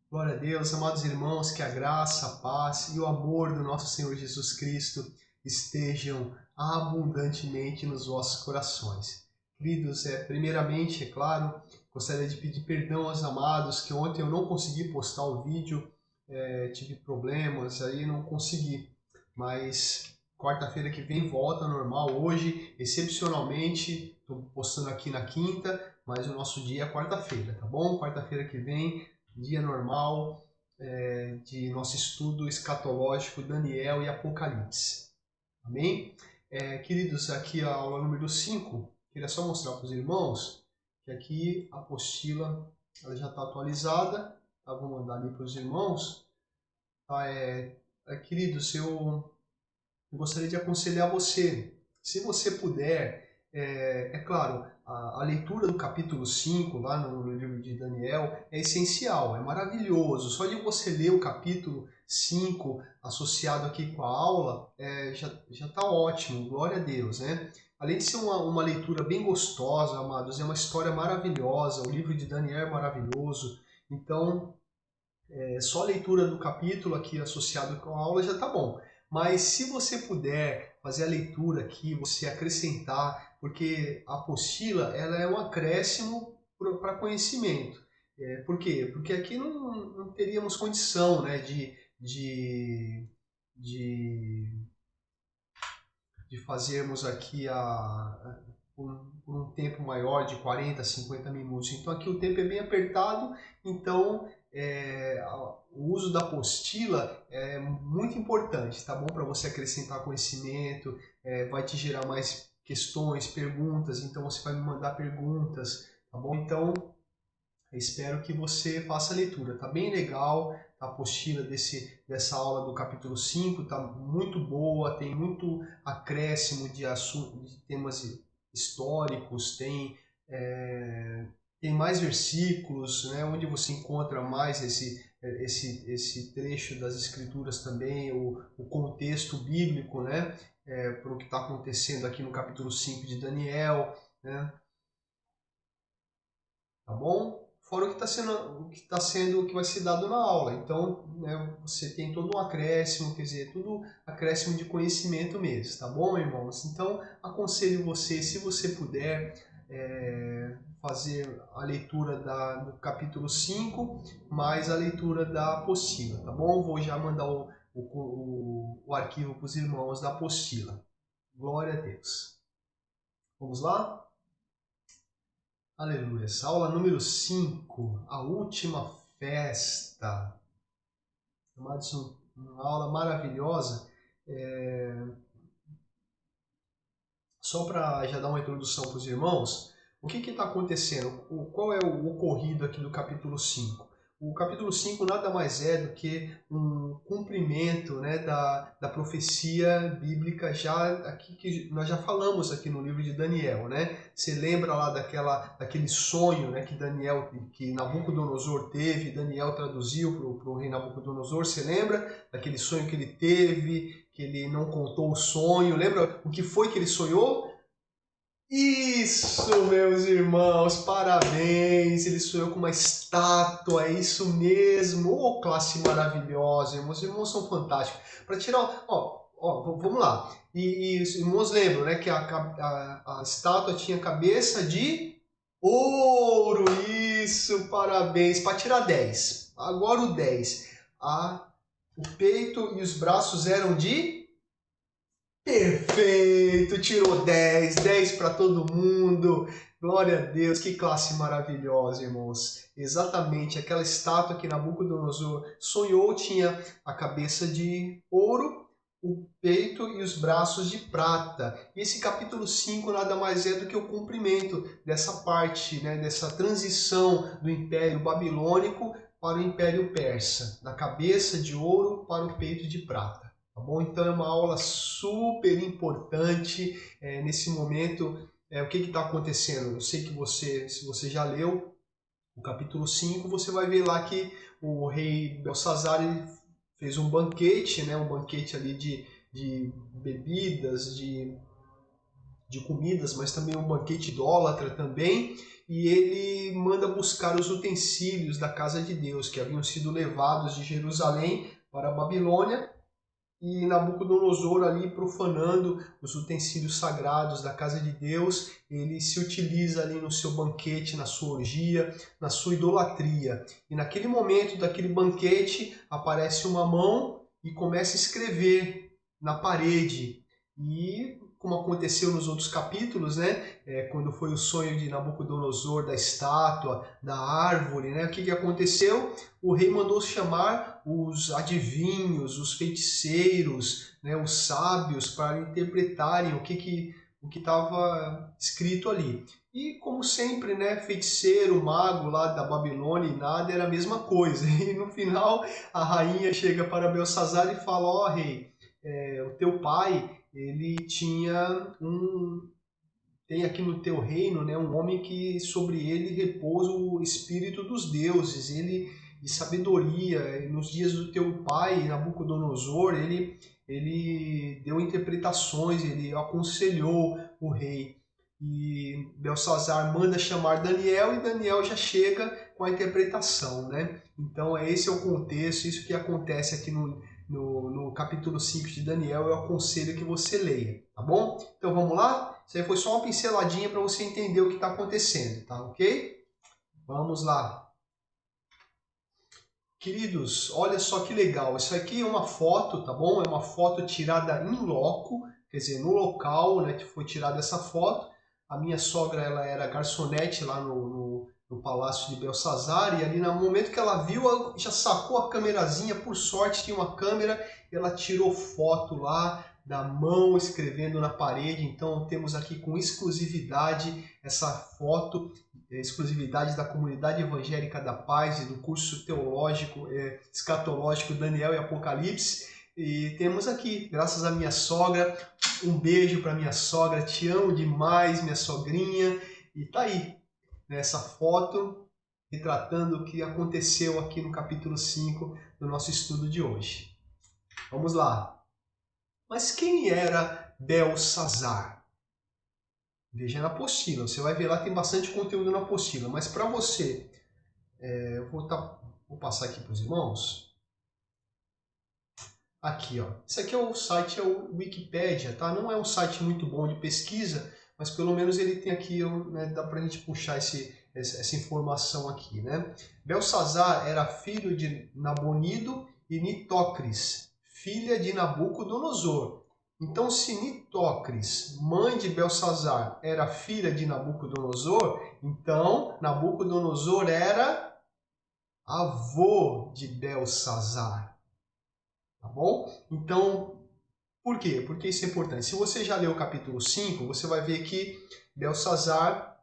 Glória a Deus, amados irmãos, que a graça, a paz e o amor do nosso Senhor Jesus Cristo estejam abundantemente nos vossos corações. Queridos, primeiramente, é claro, gostaria de pedir perdão aos amados, que ontem eu não consegui postar o vídeo, tive problemas, aí não consegui, mas quarta-feira que vem volta normal. Hoje, excepcionalmente, estou postando aqui na quinta, mas o nosso dia é quarta-feira, tá bom? Quarta-feira que vem, dia normal de nosso estudo escatológico Daniel e Apocalipse. Amém? Queridos, aqui a aula número 5, queria só mostrar para os irmãos que aqui a apostila ela já está atualizada, tá? Vou mandar ali para os irmãos. Tá? Queridos, eu gostaria de aconselhar você, se você puder, claro, a leitura do capítulo 5, lá no livro de Daniel, é essencial, é maravilhoso. Só de você ler o capítulo 5 associado aqui com a aula, já está ótimo, glória a Deus, né? Além de ser uma leitura bem gostosa, amados, é uma história maravilhosa, o livro de Daniel é maravilhoso, então só a leitura do capítulo aqui associado com a aula já está bom. Mas se você puder fazer a leitura aqui, você acrescentar, porque a apostila ela é um acréscimo para conhecimento. Por quê? Porque aqui não teríamos condição, né, de, de fazermos aqui por um tempo maior de 40, 50 minutos. Então aqui o tempo é bem apertado, então o uso da apostila é muito importante, tá bom? Para você acrescentar conhecimento, vai te gerar mais questões, perguntas, então você vai me mandar perguntas, tá bom? Então espero que você faça a leitura, tá bem legal, a apostila dessa aula do capítulo 5, tá muito boa, tem muito acréscimo de temas históricos, tem mais versículos, né, onde você encontra mais esse trecho das escrituras também, o contexto bíblico, né, para o que está acontecendo aqui no capítulo 5 de Daniel, né, tá bom? Fora o que está sendo, o que vai ser dado na aula. Então, né, você tem todo um acréscimo, quer dizer, tudo acréscimo de conhecimento mesmo, tá bom, irmãos? Então, aconselho você, se você puder, fazer a leitura do capítulo 5, mais a leitura da apostila, tá bom? Vou já mandar o arquivo para os irmãos da apostila. Glória a Deus. Vamos lá? Aleluia. Aula número 5, a última festa. Amados, uma aula maravilhosa. Só para já dar uma introdução para os irmãos, o que está acontecendo? Qual é o ocorrido aqui do capítulo 5? O capítulo 5 nada mais é do que um cumprimento, né, da profecia bíblica já aqui que nós já falamos aqui no livro de Daniel, né? Você lembra lá daquele sonho, né, que Nabucodonosor teve, Daniel traduziu para o rei Nabucodonosor, você lembra daquele sonho que ele teve, que ele não contou o sonho? Lembra o que foi que ele sonhou? Isso, meus irmãos, parabéns! Ele sonhou com uma estátua, é isso mesmo! Oh, classe maravilhosa, irmãos! Os irmãos são fantásticos. Para tirar, vamos lá. E os irmãos lembram, né, que a estátua tinha cabeça de ouro, isso, parabéns! Para tirar 10. Agora o 10. O peito e os braços eram de perfeito, tirou 10, 10 para todo mundo. Glória a Deus, que classe maravilhosa, irmãos. Exatamente, aquela estátua que Nabucodonosor sonhou tinha a cabeça de ouro, o peito e os braços de prata. E esse capítulo 5 nada mais é do que o cumprimento dessa parte, né, dessa transição do Império Babilônico para o Império Persa, da cabeça de ouro para o peito de prata. Tá bom? Então é uma aula super importante nesse momento. O que está acontecendo? Eu sei que se você já leu o capítulo 5, você vai ver lá que o rei Belsazar ele fez um banquete, né? Um banquete ali de bebidas, de comidas, mas também um banquete idólatra também. e ele manda buscar os utensílios da casa de Deus, que haviam sido levados de Jerusalém para a Babilônia, e Nabucodonosor ali profanando os utensílios sagrados da casa de Deus, ele se utiliza ali no seu banquete, na sua orgia, na sua idolatria. E naquele momento daquele banquete aparece uma mão e começa a escrever na parede. E como aconteceu nos outros capítulos, né? Quando foi o sonho de Nabucodonosor da estátua, da árvore, né? O que aconteceu? O rei mandou chamar os adivinhos, os feiticeiros, né? Os sábios para interpretarem o que estava escrito ali. E como sempre, né? Feiticeiro, mago lá da Babilônia e nada era a mesma coisa. E no final a rainha chega para Belsazar e fala: ó rei, o teu pai, ele tem aqui no teu reino, né, um homem que sobre ele repousa o espírito dos deuses, ele de sabedoria. Nos dias do teu pai, Nabucodonosor, ele deu interpretações, ele aconselhou o rei. E Belsazar manda chamar Daniel e Daniel já chega com a interpretação, né? Então esse é o contexto, isso que acontece aqui no capítulo 5 de Daniel. Eu aconselho que você leia, tá bom? Então vamos lá? Isso aí foi só uma pinceladinha para você entender o que está acontecendo, tá ok? Vamos lá. Queridos, olha só que legal. Isso aqui é uma foto, tá bom? É uma foto tirada in loco, quer dizer, no local, né, que foi tirada essa foto. A minha sogra, ela era garçonete lá no palácio de Belsazar, e ali no momento que ela viu, ela já sacou a câmerazinha, por sorte tinha uma câmera, ela tirou foto lá da mão escrevendo na parede. Então temos aqui com exclusividade essa foto, exclusividade da Comunidade Evangélica da Paz e do curso teológico escatológico Daniel e Apocalipse. E temos aqui, graças à minha sogra, um beijo para minha sogra, te amo demais, minha sogrinha. E tá aí, nessa foto, retratando o que aconteceu aqui no capítulo 5 do nosso estudo de hoje. Vamos lá. Mas quem era Belsazar? Veja na apostila, você vai ver lá, tem bastante conteúdo na apostila, mas para você, eu vou passar aqui para os irmãos. Aqui, ó. Esse aqui é o site, é o Wikipedia, tá? Não é um site muito bom de pesquisa, mas pelo menos ele tem aqui, né, dá para a gente puxar essa informação aqui, né? Belsazar era filho de Nabonido e Nitocris, filha de Nabucodonosor. Então, se Nitocris, mãe de Belsazar, era filha de Nabucodonosor, então Nabucodonosor era avô de Belsazar. Tá bom? Então, por quê? Porque isso é importante. Se você já leu o capítulo 5, você vai ver que Belsazar,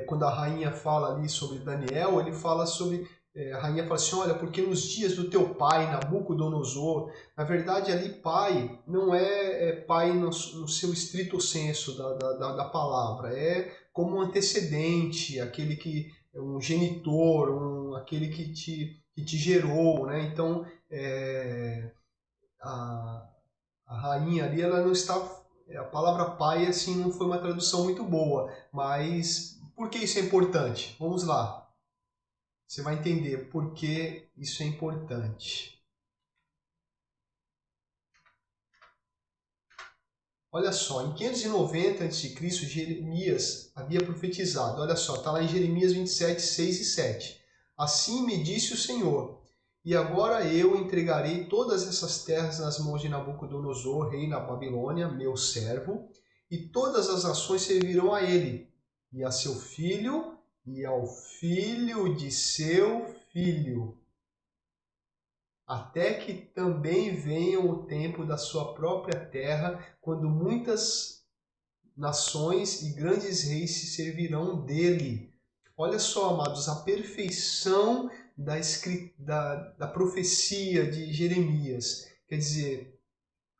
quando a rainha fala ali sobre Daniel, ele fala sobre... a rainha fala assim, olha, porque nos dias do teu pai, Nabucodonosor, na verdade ali pai não é pai no seu estrito senso da palavra, é como um antecedente, aquele que é um genitor, aquele que te gerou, né? Então, a rainha ali, ela não está... A palavra pai, assim, não foi uma tradução muito boa, mas por que isso é importante? Vamos lá. Você vai entender por que isso é importante. Olha só, em 590 a.C., Jeremias havia profetizado. Olha só, está lá em Jeremias 27, 6 e 7. Assim me disse o Senhor, e agora eu entregarei todas essas terras nas mãos de Nabucodonosor, rei da Babilônia, meu servo, e todas as nações servirão a ele, e a seu filho, e ao filho de seu filho, até que também venha o tempo da sua própria terra, quando muitas nações e grandes reis se servirão dele. Olha só, amados, a perfeição da profecia de Jeremias. Quer dizer,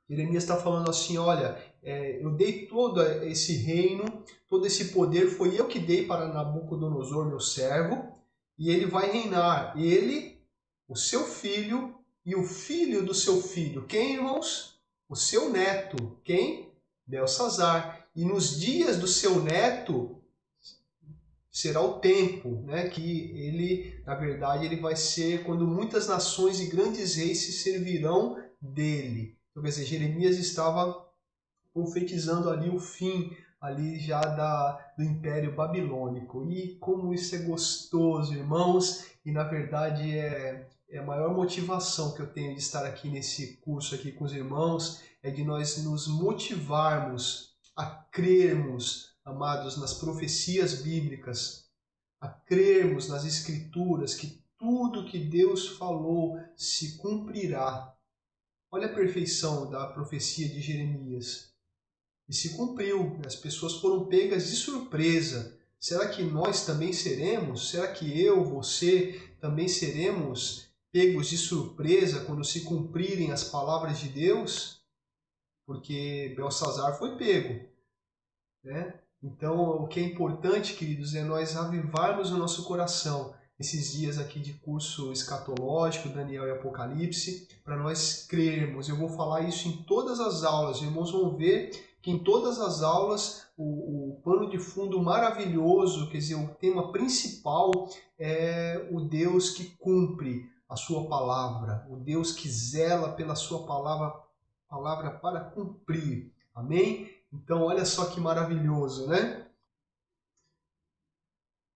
Jeremias está falando assim, olha, eu dei todo esse reino, todo esse poder, foi eu que dei para Nabucodonosor, meu servo, e ele vai reinar. Ele, o seu filho e o filho do seu filho. Quem, irmãos? O seu neto. Quem? Belsazar. E nos dias do seu neto, será o tempo, né, que ele, na verdade, ele vai ser quando muitas nações e grandes reis se servirão dele. Então, quer dizer, Jeremias estava profetizando ali o fim ali já do Império Babilônico. E como isso é gostoso, irmãos, e na verdade é a maior motivação que eu tenho de estar aqui nesse curso aqui com os irmãos, é de nós nos motivarmos a crermos, amados, nas profecias bíblicas, a crermos nas Escrituras, que tudo que Deus falou se cumprirá. Olha a perfeição da profecia de Jeremias. E se cumpriu, as pessoas foram pegas de surpresa. Será que nós também seremos? Será que eu, você, também seremos pegos de surpresa quando se cumprirem as palavras de Deus? Porque Belsazar foi pego, né? Então, o que é importante, queridos, é nós avivarmos o nosso coração esses dias aqui de curso escatológico, Daniel e Apocalipse, para nós crermos. Eu vou falar isso em todas as aulas. Os irmãos vão ver que em todas as aulas o pano de fundo maravilhoso, quer dizer, o tema principal é o Deus que cumpre a sua palavra, o Deus que zela pela sua palavra para cumprir. Amém? Então, olha só que maravilhoso, né?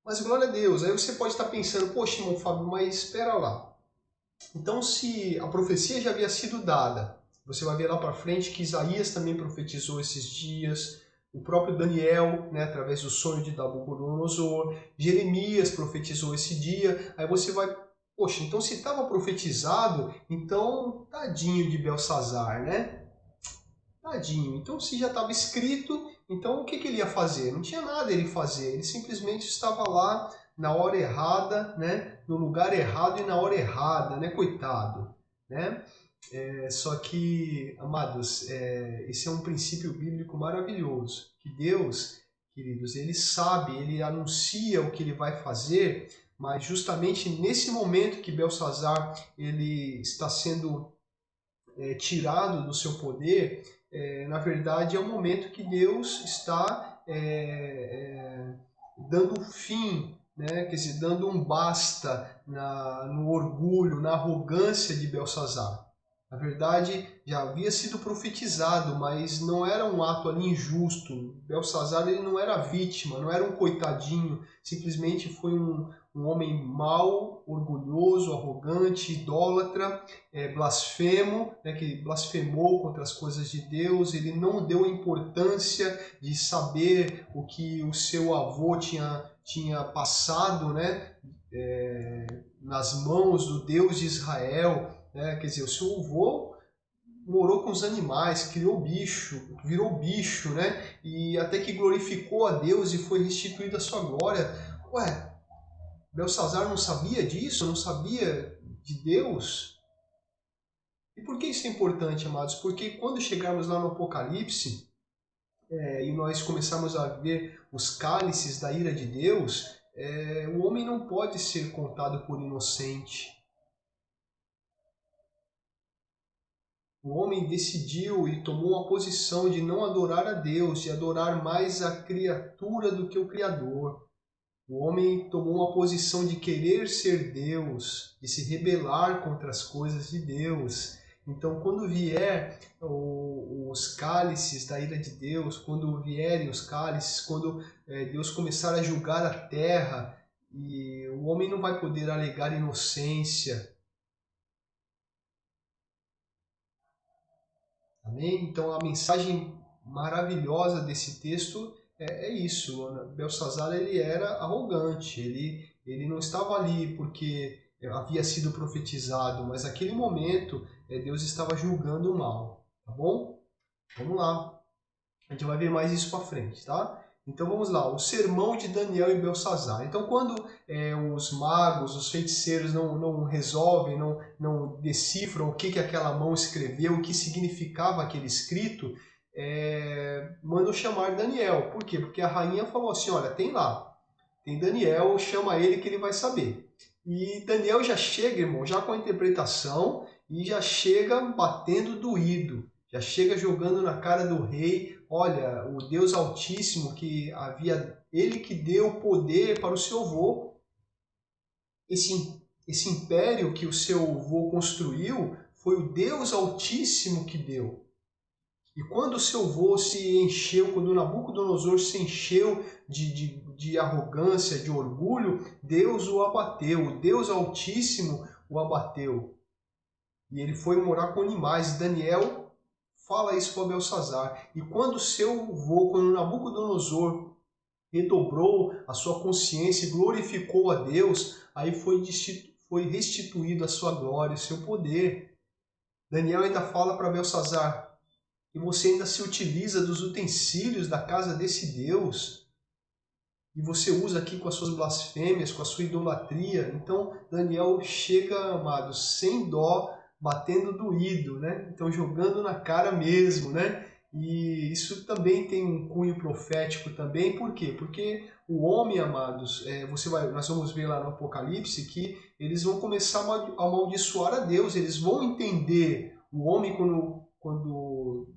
Mas glória a Deus. Aí você pode estar pensando, poxa, irmão Fábio, mas espera lá. Então, se a profecia já havia sido dada, você vai ver lá para frente que Isaías também profetizou esses dias, o próprio Daniel, né, através do sonho de Nabucodonosor, Jeremias profetizou esse dia, aí você vai, poxa, então se estava profetizado, então tadinho de Belsazar, né? Tadinho. Então, se já estava escrito, então o que ele ia fazer? Não tinha nada ele fazer. Ele simplesmente estava lá na hora errada, né? No lugar errado e na hora errada, né? Coitado, né? Só que, amados, esse é um princípio bíblico maravilhoso. Que Deus, queridos, Ele sabe, Ele anuncia o que Ele vai fazer, mas justamente nesse momento que Belsazar ele está sendo tirado do seu poder, na verdade é o momento que Deus está dando fim, né? Quer dizer, dando um basta no orgulho, na arrogância de Belsazar. Na verdade, já havia sido profetizado, mas não era um ato ali injusto. Belsazar ele não era vítima, não era um coitadinho, simplesmente foi um homem mau, orgulhoso, arrogante, idólatra, blasfemo, né, que blasfemou contra as coisas de Deus. Ele não deu importância de saber o que o seu avô tinha passado, né, nas mãos do Deus de Israel. Quer dizer, o seu avô morou com os animais, criou bicho, virou bicho, né? E até que glorificou a Deus e foi restituída a sua glória. Ué, Belsazar não sabia disso? Não sabia de Deus? E por que isso é importante, amados? Porque quando chegarmos lá no Apocalipse e nós começarmos a ver os cálices da ira de Deus, o homem não pode ser contado por inocente. O homem decidiu e tomou uma posição de não adorar a Deus, de adorar mais a criatura do que o Criador. O homem tomou uma posição de querer ser Deus, de se rebelar contra as coisas de Deus. Então, quando vier os cálices da ira de Deus, quando vierem os cálices, quando Deus começar a julgar a terra, e o homem não vai poder alegar inocência. Amém? Então a mensagem maravilhosa desse texto é isso. Belsazar ele era arrogante, ele não estava ali porque havia sido profetizado, mas naquele momento Deus estava julgando o mal. Tá bom? Vamos lá. A gente vai ver mais isso para frente, tá? Então vamos lá, o sermão de Daniel e Belsazar. Então quando os magos, os feiticeiros não resolvem, não decifram o que aquela mão escreveu, o que significava aquele escrito, mandam chamar Daniel. Por quê? Porque a rainha falou assim, olha, tem Daniel, chama ele que ele vai saber. E Daniel já chega, irmão, já com a interpretação e já chega batendo doído. Já chega jogando na cara do rei olha, o Deus Altíssimo, que havia ele que deu poder para o seu avô, esse império que o seu avô construiu, foi o Deus Altíssimo que deu. E quando o seu avô se encheu, quando Nabucodonosor se encheu de arrogância, de orgulho, Deus o abateu, o Deus Altíssimo o abateu. E ele foi morar com animais. Daniel fala isso para Belsazar. E quando quando Nabucodonosor redobrou a sua consciência e glorificou a Deus, aí foi restituído a sua glória, o seu poder. Daniel ainda fala para Belsazar, e você ainda se utiliza dos utensílios da casa desse Deus, e você usa aqui com as suas blasfêmias, com a sua idolatria. Então Daniel chega, amados, sem dó, batendo doído, né? Então jogando na cara mesmo, né? E isso também tem um cunho profético também. Por quê? Porque o homem, amados, nós vamos ver lá no Apocalipse que eles vão começar a amaldiçoar a Deus. Eles vão entender, o homem quando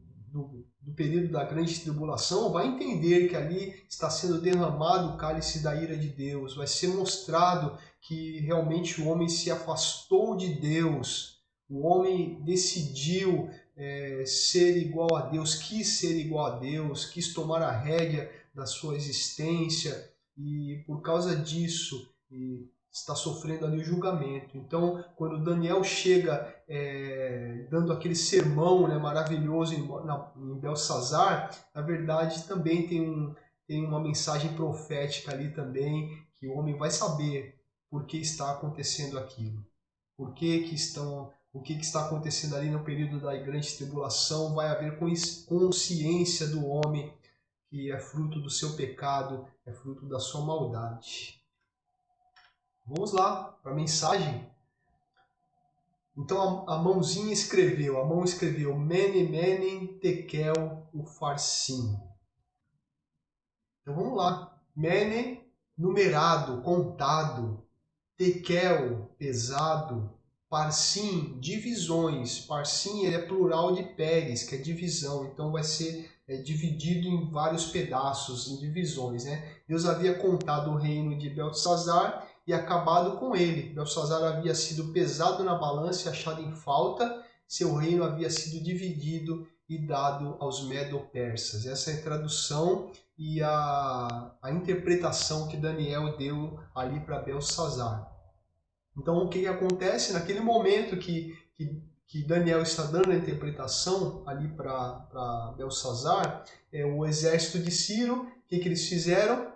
do período da grande tribulação, vai entender que ali está sendo derramado o cálice da ira de Deus. Vai ser mostrado que realmente o homem se afastou de Deus. O homem decidiu ser igual a Deus, quis ser igual a Deus, quis tomar a rédea da sua existência e por causa disso está sofrendo ali o julgamento. Então, quando Daniel chega dando aquele sermão, né, maravilhoso em Belsazar, na verdade também tem uma mensagem profética ali também, que o homem vai saber por que está acontecendo aquilo. O que está acontecendo ali no período da grande tribulação, vai haver consciência do homem que é fruto do seu pecado, é fruto da sua maldade. Vamos lá para a mensagem. Então a mão escreveu Mene, Mene, Tekel, Ufarsim. Então vamos lá. Mene, numerado, contado. Tekel, pesado. Parsim, divisões. Parsim ele é plural de peres, que é divisão. Então vai ser dividido em vários pedaços, em divisões, né? Deus havia contado o reino de Beltesazar e acabado com ele. Belsazar havia sido pesado na balança e achado em falta, seu reino havia sido dividido e dado aos medo-persas. Essa é a tradução e a interpretação que Daniel deu ali para Belsazar. Então o que acontece naquele momento que Daniel está dando a interpretação ali para Belsazar, o exército de Ciro, o que eles fizeram?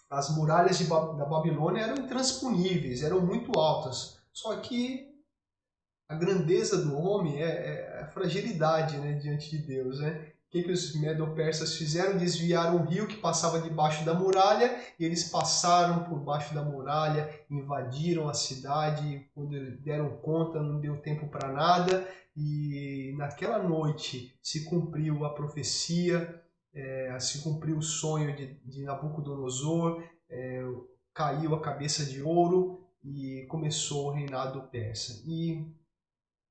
As muralhas da Babilônia eram intransponíveis, eram muito altas. Só que a grandeza do homem é a fragilidade, né, diante de Deus. Né? O que os medo-persas fizeram? Desviaram um rio que passava debaixo da muralha, e eles passaram por baixo da muralha, invadiram a cidade, quando deram conta não deu tempo para nada, e naquela noite se cumpriu a profecia, se cumpriu o sonho de Nabucodonosor, caiu a cabeça de ouro e começou o reinado persa. E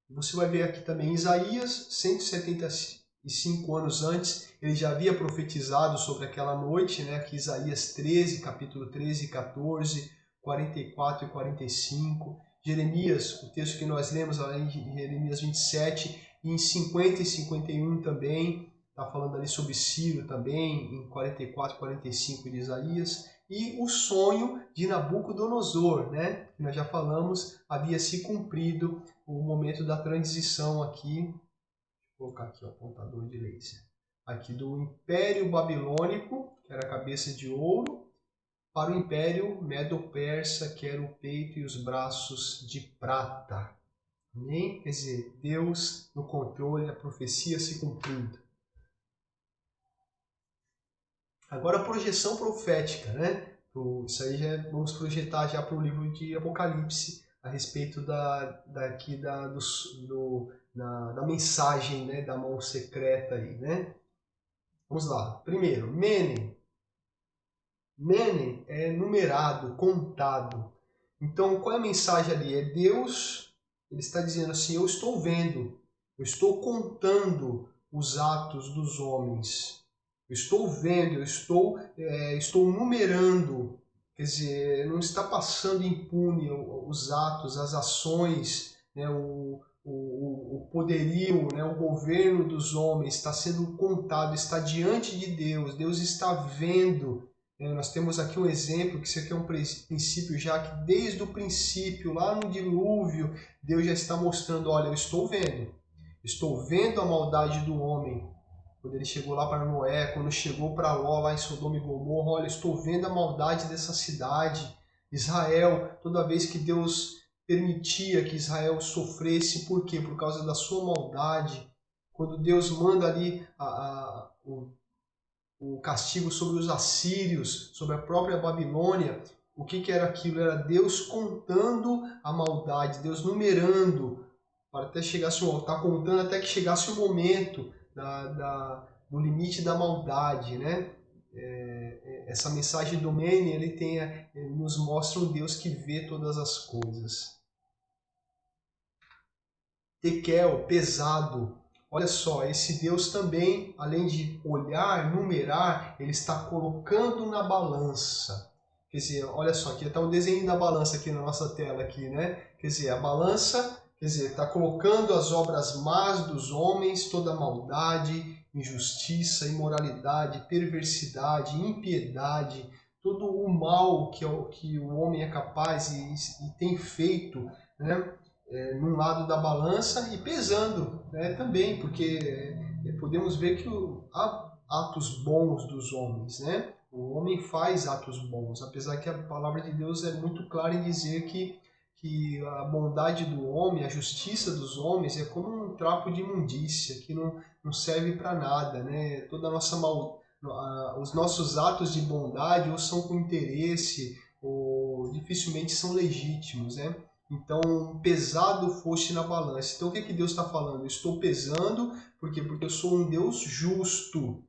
você vai ver aqui também Isaías, 175 anos antes, ele já havia profetizado sobre aquela noite, né? Aqui Isaías 13, capítulo 13 e 14, 44 e 45. Jeremias, o texto que nós lemos lá em Jeremias 27, e em 50 e 51 também, está falando ali sobre Ciro também, em 44 e 45 de Isaías. E o sonho de Nabucodonosor, né? Que nós já falamos, havia se cumprido o momento da transição aqui. Vou colocar aqui o apontador de laser. Aqui do Império Babilônico, que era a cabeça de ouro, para o Império Medo-Persa, que era o peito e os braços de prata. Amém? Quer dizer, Deus no controle, a profecia se cumprindo. Agora a projeção profética, né? Isso aí vamos projetar já para o livro de Apocalipse a respeito da mensagem, né? Da mão secreta aí, né? Vamos lá. Primeiro, Mene. Mene é numerado, contado. Então, qual é a mensagem ali? É Deus, ele está dizendo assim, eu estou vendo, eu estou contando os atos dos homens. Eu estou vendo, estou numerando. Quer dizer, não está passando impune os atos, as ações, né, o poderio, né, o governo dos homens está sendo contado, está diante de Deus, Deus está vendo. Nós temos aqui um exemplo, que isso aqui é um princípio já que desde o princípio, lá no dilúvio, Deus já está mostrando, olha, eu estou vendo a maldade do homem. Quando ele chegou lá para Noé, quando chegou para Ló lá em Sodoma e Gomorra, olha, estou vendo a maldade dessa cidade. Israel, toda vez que Deus permitia que Israel sofresse, por quê? Por causa da sua maldade. Quando Deus manda ali o castigo sobre os assírios, sobre a própria Babilônia, o que era aquilo? Era Deus contando a maldade, Deus numerando, para até chegasse tá contando até que chegasse o momento do limite da maldade, né? Essa mensagem do Mene, ele nos mostra um Deus que vê todas as coisas. Tekel, pesado. Olha só, esse Deus também, além de olhar, numerar, ele está colocando na balança. Quer dizer, olha só, aqui está o desenho da balança aqui na nossa tela, aqui, né? Quer dizer, a balança, quer dizer, está colocando as obras más dos homens, toda a maldade, injustiça, imoralidade, perversidade, impiedade, todo o mal que o homem é capaz e tem feito, né? Num lado da balança e pesando, né, também, porque podemos ver que há atos bons dos homens, né? O homem faz atos bons, apesar que a palavra de Deus é muito clara em dizer que a bondade do homem, a justiça dos homens é como um trapo de imundícia, que não serve para nada, né? Toda a nossa os nossos atos de bondade ou são com interesse ou dificilmente são legítimos, né? Então, pesado foste na balança. Então, o que Deus está falando? Eu estou pesando, por quê? Porque eu sou um Deus justo.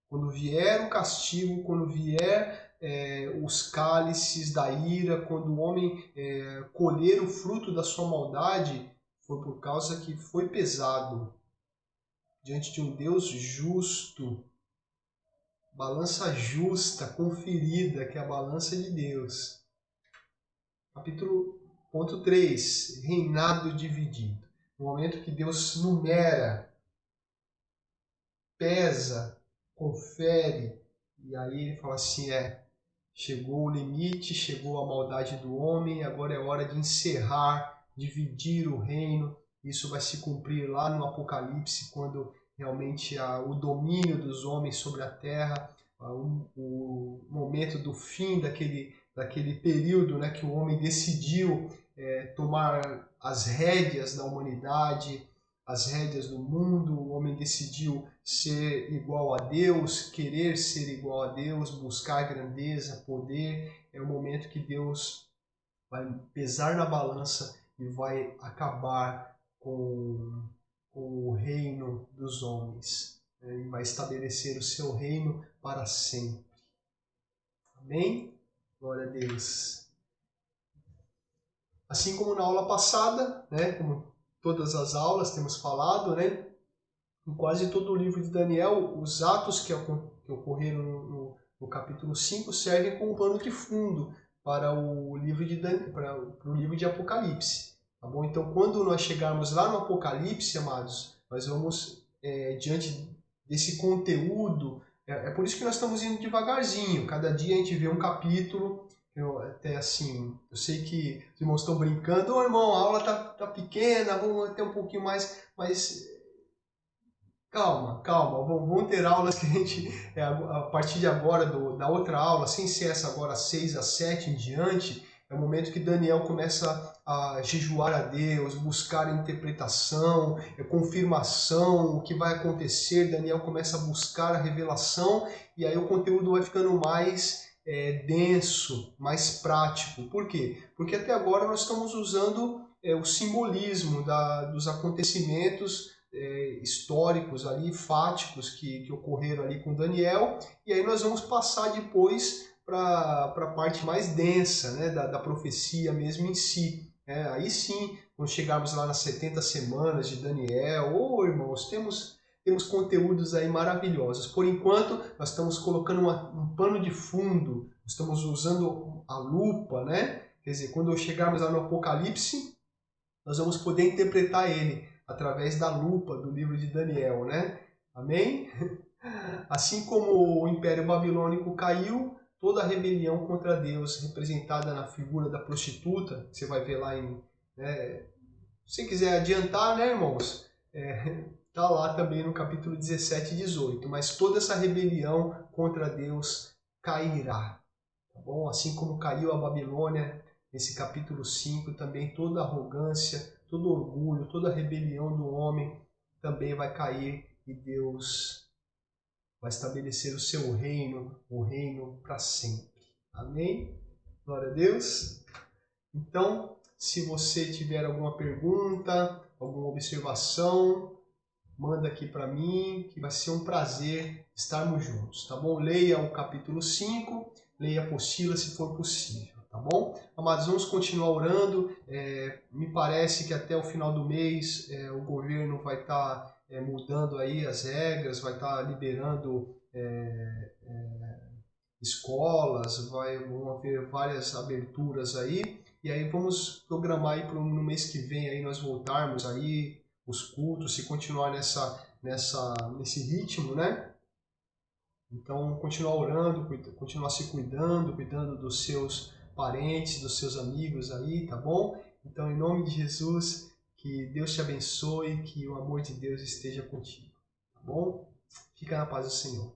Quando vier o castigo, quando vier os cálices da ira, quando o homem colher o fruto da sua maldade, foi por causa que foi pesado. Diante de um Deus justo, balança justa, conferida, que é a balança de Deus. Ponto 3, reinado dividido. No momento que Deus numera, pesa, confere, e aí ele fala assim, chegou o limite, chegou a maldade do homem, agora é hora de encerrar, dividir o reino. Isso vai se cumprir lá no Apocalipse, quando realmente o domínio dos homens sobre a terra, o momento do fim daquele período, né, que o homem decidiu tomar as rédeas da humanidade, as rédeas do mundo. O homem decidiu ser igual a Deus, querer ser igual a Deus, buscar grandeza, poder. É o momento que Deus vai pesar na balança e vai acabar com o reino dos homens, né? E vai estabelecer o seu reino para sempre. Amém? Glória a Deus. Assim como na aula passada, né, como todas as aulas temos falado, né, em quase todo o livro de Daniel, os atos que ocorreram no capítulo 5 servem como pano de fundo para o livro de Apocalipse. Tá bom? Então, quando nós chegarmos lá no Apocalipse, amados, nós vamos, diante desse conteúdo, é por isso que nós estamos indo devagarzinho. Cada dia a gente vê um capítulo. Até assim, eu sei que os irmãos estão brincando, irmão, a aula tá pequena, vamos ter um pouquinho mais, mas calma, vamos ter aulas que a gente, a partir de agora, da outra aula, sem ser essa agora 6 a 7 em diante, é o momento que Daniel começa a jejuar a Deus, buscar interpretação, confirmação, o que vai acontecer. Daniel começa a buscar a revelação e aí o conteúdo vai ficando mais denso, mais prático. Por quê? Porque até agora nós estamos usando o simbolismo dos acontecimentos históricos ali, fáticos que ocorreram ali com Daniel, e aí nós vamos passar depois para a parte mais densa, né, da profecia mesmo em si. Aí sim, quando chegarmos lá nas 70 semanas de Daniel, irmãos, temos temos conteúdos aí maravilhosos. Por enquanto, nós estamos colocando um pano de fundo, estamos usando a lupa, né? Quer dizer, quando chegarmos lá no Apocalipse, nós vamos poder interpretar ele através da lupa do livro de Daniel, né? Amém? Assim como o Império Babilônico caiu, toda a rebelião contra Deus, representada na figura da prostituta, você vai ver lá em... Né, se quiser adiantar, né, irmãos? Está lá também no capítulo 17 e 18. Mas toda essa rebelião contra Deus cairá. Tá bom? Assim como caiu a Babilônia, nesse capítulo 5, também toda arrogância, todo orgulho, toda rebelião do homem também vai cair e Deus vai estabelecer o seu reino, o reino para sempre. Amém? Glória a Deus. Então, se você tiver alguma pergunta, alguma observação, manda aqui para mim, que vai ser um prazer estarmos juntos, tá bom? Leia o capítulo 5, leia a apostila se for possível, tá bom? Amados, vamos continuar orando. Me parece que até o final do mês o governo vai estar mudando aí as regras, vai estar liberando escolas, vão haver várias aberturas aí, e aí vamos programar aí para no mês que vem aí nós voltarmos aí os cultos, se continuar nesse ritmo, né? Então, continuar orando, continuar se cuidando dos seus parentes, dos seus amigos aí, tá bom? Então, em nome de Jesus, que Deus te abençoe, que o amor de Deus esteja contigo, tá bom? Fica na paz do Senhor.